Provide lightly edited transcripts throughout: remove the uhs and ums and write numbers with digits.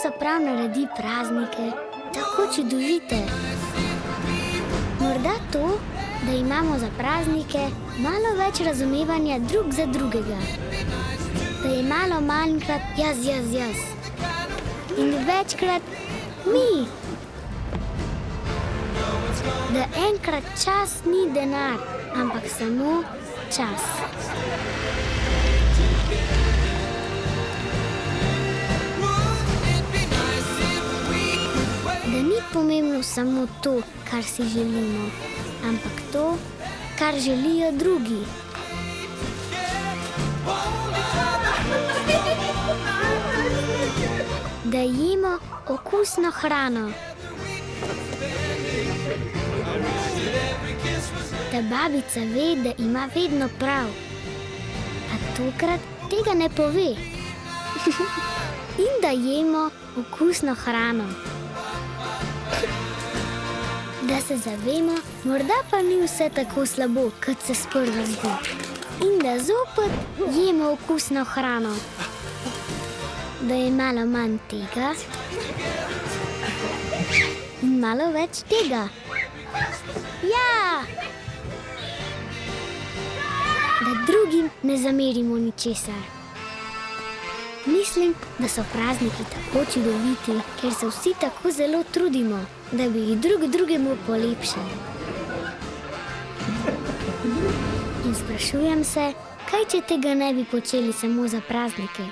so prav naredi praznike tako čudovite? Morda to, da imamo za praznike malo več razumevanja drug za drugega. Da je malo manjkrat jaz in večkrat mi. Da enkrat čas ni denar, ampak samo čas. Da ni pomembno samo to, kar si želimo, ampak to, kar želijo drugi. Da jemo okusno hrano. Da babica ve, da ima vedno prav, a tokrat tega ne pove. In da jemo okusno hrano. Da se zavemo, morda pa ni vse tako slabo, kot se sprva zdi. In da zopet jemo okusno hrano. Da je malo manj tega in malo več tega. Ja! Da drugim ne zamerimo ničesar. Mislim, da so prazniki tako čudoviti, ker se vsi tako zelo trudimo, da bi jih drug drugemu polepšali. In sprašujem se, kaj če tega ne bi počeli samo za praznike?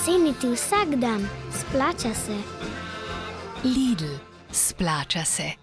Ceniti vsak dan, splača se. Lidl, splača se.